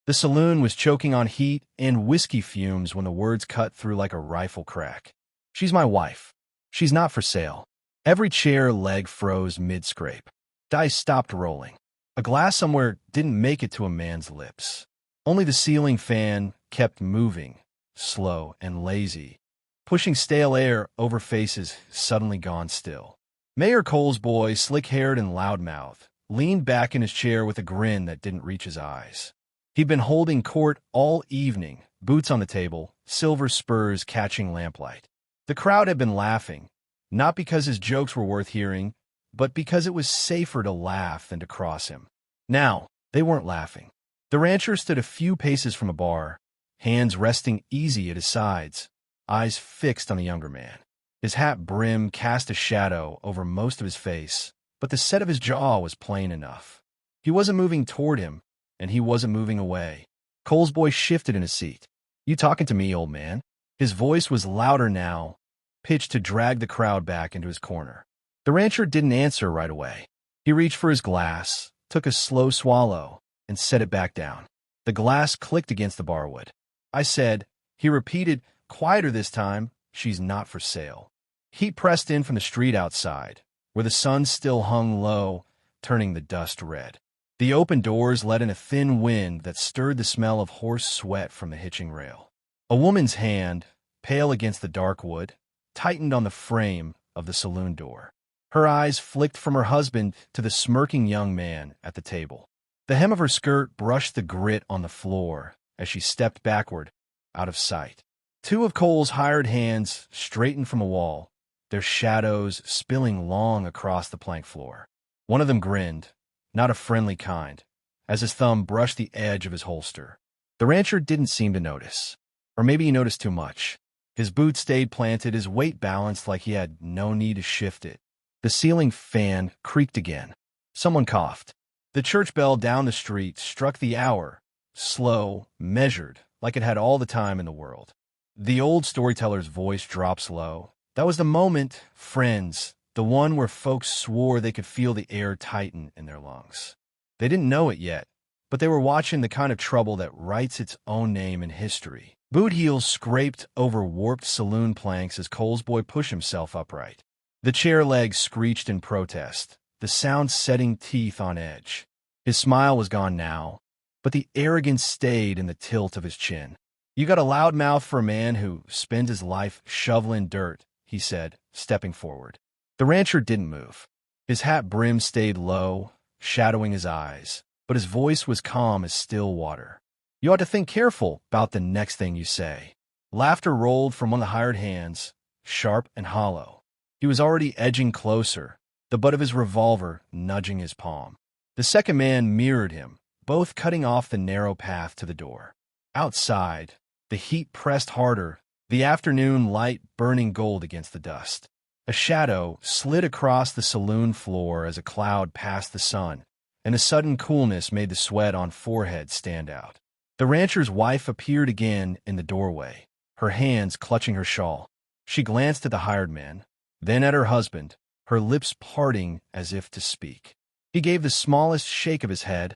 The saloon was choking on heat and whiskey fumes when the words cut through like a rifle crack. "She's my wife. She's not for sale." Every chair leg froze mid-scrape. Dice stopped rolling. A glass somewhere didn't make it to a man's lips. Only the ceiling fan kept moving, slow and lazy, pushing stale air over faces suddenly gone still. Mayor Cole's boy, slick-haired and loudmouthed, leaned back in his chair with a grin that didn't reach his eyes. He'd been holding court all evening, boots on the table, silver spurs catching lamplight. The crowd had been laughing, not because his jokes were worth hearing, but because it was safer to laugh than to cross him. Now, they weren't laughing. The rancher stood a few paces from a bar, hands resting easy at his sides, eyes fixed on the younger man. His hat brim cast a shadow over most of his face, but the set of his jaw was plain enough. He wasn't moving toward him, and he wasn't moving away. Cole's boy shifted in his seat. "You talking to me, old man?" His voice was louder now, pitched to drag the crowd back into his corner. The rancher didn't answer right away. He reached for his glass, took a slow swallow, and set it back down. The glass clicked against the barwood. "I said," he repeated, quieter this time, "she's not for sale." Heat pressed in from the street outside, where the sun still hung low, turning the dust red. The open doors let in a thin wind that stirred the smell of horse sweat from the hitching rail. A woman's hand, pale against the dark wood, tightened on the frame of the saloon door. Her eyes flicked from her husband to the smirking young man at the table. The hem of her skirt brushed the grit on the floor as she stepped backward, out of sight. Two of Cole's hired hands straightened from a wall, their shadows spilling long across the plank floor. One of them grinned, not a friendly kind, as his thumb brushed the edge of his holster. The rancher didn't seem to notice. Or maybe he noticed too much. His boot stayed planted, his weight balanced like he had no need to shift it. The ceiling fan creaked again. Someone coughed. The church bell down the street struck the hour, slow, measured, like it had all the time in the world. The old storyteller's voice drops low. That was the moment, friends, the one where folks swore they could feel the air tighten in their lungs. They didn't know it yet, but they were watching the kind of trouble that writes its own name in history. Boot heels scraped over warped saloon planks as Cole's boy pushed himself upright. The chair legs screeched in protest, the sound setting teeth on edge. His smile was gone now, but the arrogance stayed in the tilt of his chin. "You got a loud mouth for a man who spends his life shoveling dirt," he said, stepping forward. The rancher didn't move. His hat brim stayed low, shadowing his eyes, but his voice was calm as still water. "You ought to think careful about the next thing you say." Laughter rolled from one of the hired hands, sharp and hollow. He was already edging closer, the butt of his revolver nudging his palm. The second man mirrored him, both cutting off the narrow path to the door. Outside, the heat pressed harder, the afternoon light burning gold against the dust. A shadow slid across the saloon floor as a cloud passed the sun, and a sudden coolness made the sweat on forehead stand out. The rancher's wife appeared again in the doorway, her hands clutching her shawl. She glanced at the hired man, then at her husband, her lips parting as if to speak. He gave the smallest shake of his head,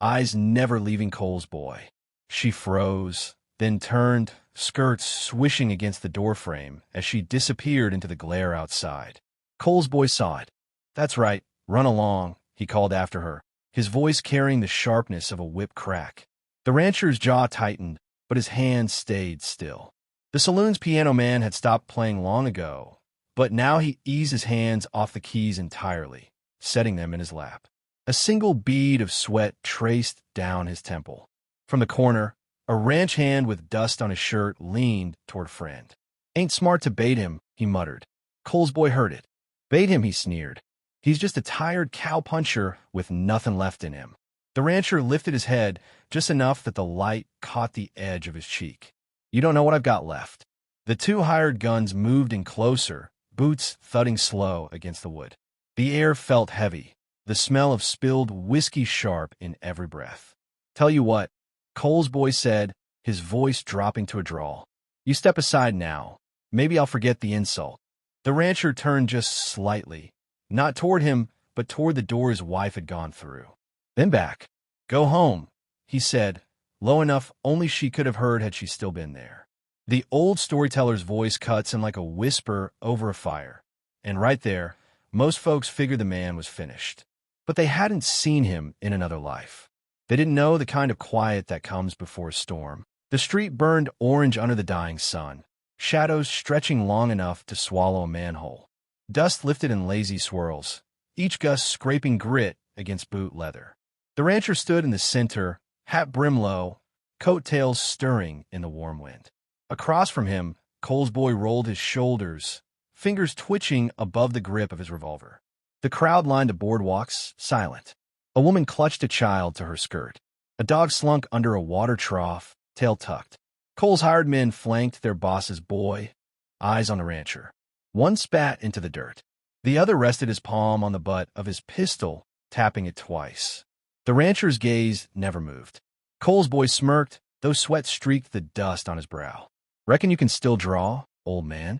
eyes never leaving Cole's boy. She froze, then turned, skirts swishing against the doorframe as she disappeared into the glare outside. Cole's boy saw it. "That's right, run along," he called after her, his voice carrying the sharpness of a whip crack. The rancher's jaw tightened, but his hands stayed still. The saloon's piano man had stopped playing long ago, but now he eased his hands off the keys entirely, setting them in his lap. A single bead of sweat traced down his temple. From the corner, a ranch hand with dust on his shirt leaned toward a friend. "Ain't smart to bait him," he muttered. Cole's boy heard it. "Bait him," he sneered. "He's just a tired cow-puncher with nothing left in him." The rancher lifted his head just enough that the light caught the edge of his cheek. "You don't know what I've got left." The two hired guns moved in closer, boots thudding slow against the wood. The air felt heavy, the smell of spilled whiskey sharp in every breath. "Tell you what," Cole's boy said, his voice dropping to a drawl. "You step aside now. Maybe I'll forget the insult." The rancher turned just slightly, not toward him, but toward the door his wife had gone through. Then back. "Go home," he said, low enough only she could have heard had she still been there. The old storyteller's voice cuts in like a whisper over a fire, and right there, most folks figured the man was finished. But they hadn't seen him in another life. They didn't know the kind of quiet that comes before a storm. The street burned orange under the dying sun, shadows stretching long enough to swallow a manhole. Dust lifted in lazy swirls, each gust scraping grit against boot leather. The rancher stood in the center, hat brim low, coattails stirring in the warm wind. Across from him, Cole's boy rolled his shoulders, fingers twitching above the grip of his revolver. The crowd lined the boardwalks, silent. A woman clutched a child to her skirt. A dog slunk under a water trough, tail tucked. Cole's hired men flanked their boss's boy, eyes on the rancher. One spat into the dirt. The other rested his palm on the butt of his pistol, tapping it twice. The rancher's gaze never moved. Cole's boy smirked, though sweat streaked the dust on his brow. "Reckon you can still draw, old man?"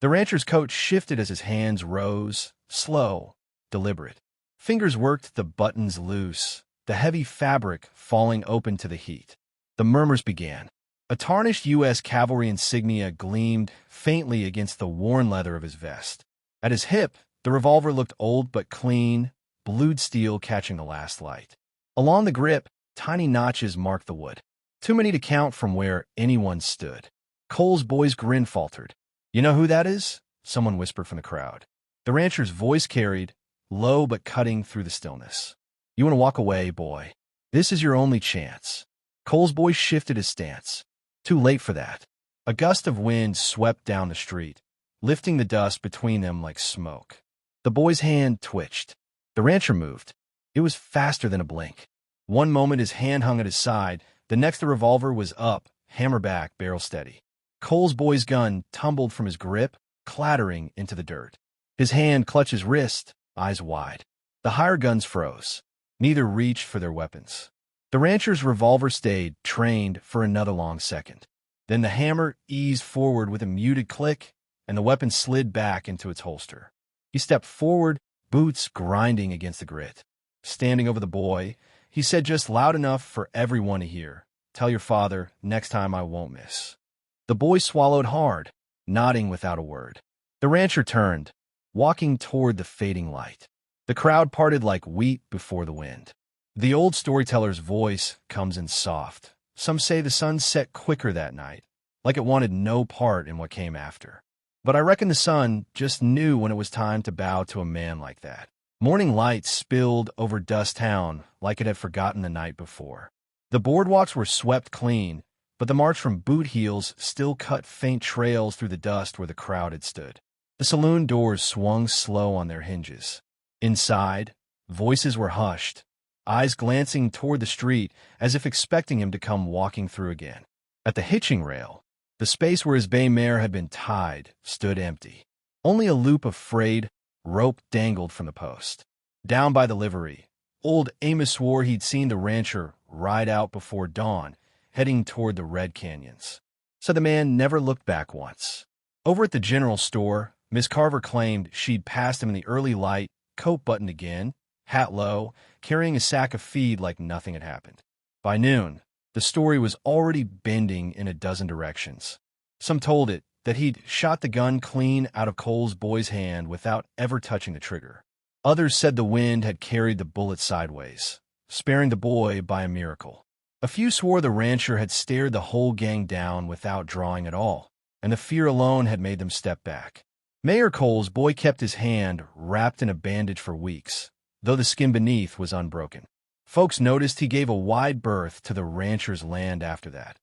The rancher's coat shifted as his hands rose, slow, deliberate. Fingers worked the buttons loose, the heavy fabric falling open to the heat. The murmurs began. A tarnished U.S. cavalry insignia gleamed faintly against the worn leather of his vest. At his hip, the revolver looked old but clean, blued steel catching the last light. Along the grip, tiny notches marked the wood. Too many to count from where anyone stood. Cole's boy's grin faltered. "You know who that is?" someone whispered from the crowd. The rancher's voice carried, low but cutting through the stillness. "You want to walk away, boy? This is your only chance." Cole's boy shifted his stance. Too late for that. A gust of wind swept down the street, lifting the dust between them like smoke. The boy's hand twitched. The rancher moved. It was faster than a blink. One moment his hand hung at his side, the next the revolver was up, hammer back, barrel steady. Cole's boy's gun tumbled from his grip, clattering into the dirt. His hand clutched his wrist, eyes wide. The hired guns froze. Neither reached for their weapons. The rancher's revolver stayed, trained, for another long second. Then the hammer eased forward with a muted click, and the weapon slid back into its holster. He stepped forward, boots grinding against the grit. Standing over the boy, he said just loud enough for everyone to hear, "Tell your father, next time I won't miss." The boy swallowed hard, nodding without a word. The rancher turned, walking toward the fading light. The crowd parted like wheat before the wind. The old storyteller's voice comes in soft. Some say the sun set quicker that night, like it wanted no part in what came after. But I reckon the sun just knew when it was time to bow to a man like that. Morning light spilled over Dust Town like it had forgotten the night before. The boardwalks were swept clean, but the march from boot heels still cut faint trails through the dust where the crowd had stood. The saloon doors swung slow on their hinges. Inside, voices were hushed, eyes glancing toward the street as if expecting him to come walking through again. At the hitching rail, the space where his bay mare had been tied stood empty. Only a loop of frayed rope dangled from the post. Down by the livery, old Amos swore he'd seen the rancher ride out before dawn, heading toward the red canyons. So the man never looked back once. Over at the general store, Miss Carver claimed she'd passed him in the early light, coat buttoned again, hat low, carrying a sack of feed like nothing had happened. By noon, the story was already bending in a dozen directions. Some told it that he'd shot the gun clean out of Cole's boy's hand without ever touching the trigger. Others said the wind had carried the bullet sideways, sparing the boy by a miracle. A few swore the rancher had stared the whole gang down without drawing at all, and the fear alone had made them step back. Mayor Cole's boy kept his hand wrapped in a bandage for weeks, though the skin beneath was unbroken. Folks noticed he gave a wide berth to the rancher's land after that,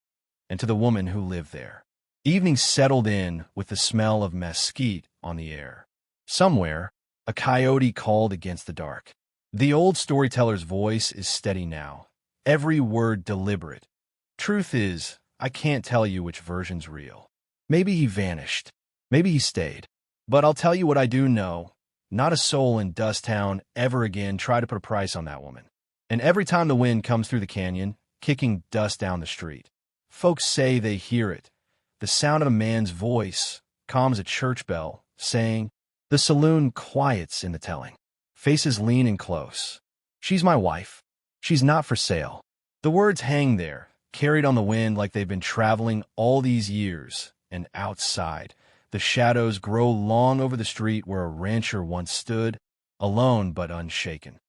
and to the woman who lived there. Evening settled in with the smell of mesquite on the air. Somewhere, a coyote called against the dark. The old storyteller's voice is steady now, every word deliberate. Truth is, I can't tell you which version's real. Maybe he vanished. Maybe he stayed. But I'll tell you what I do know. Not a soul in Dust Town ever again tried to put a price on that woman. And every time the wind comes through the canyon, kicking dust down the street, folks say they hear it. The sound of a man's voice, calm as a church bell, saying, the saloon quiets in the telling. Faces lean in close. She's my wife. She's not for sale. The words hang there, carried on the wind like they've been traveling all these years. And outside, the shadows grow long over the street where a rancher once stood, alone but unshaken.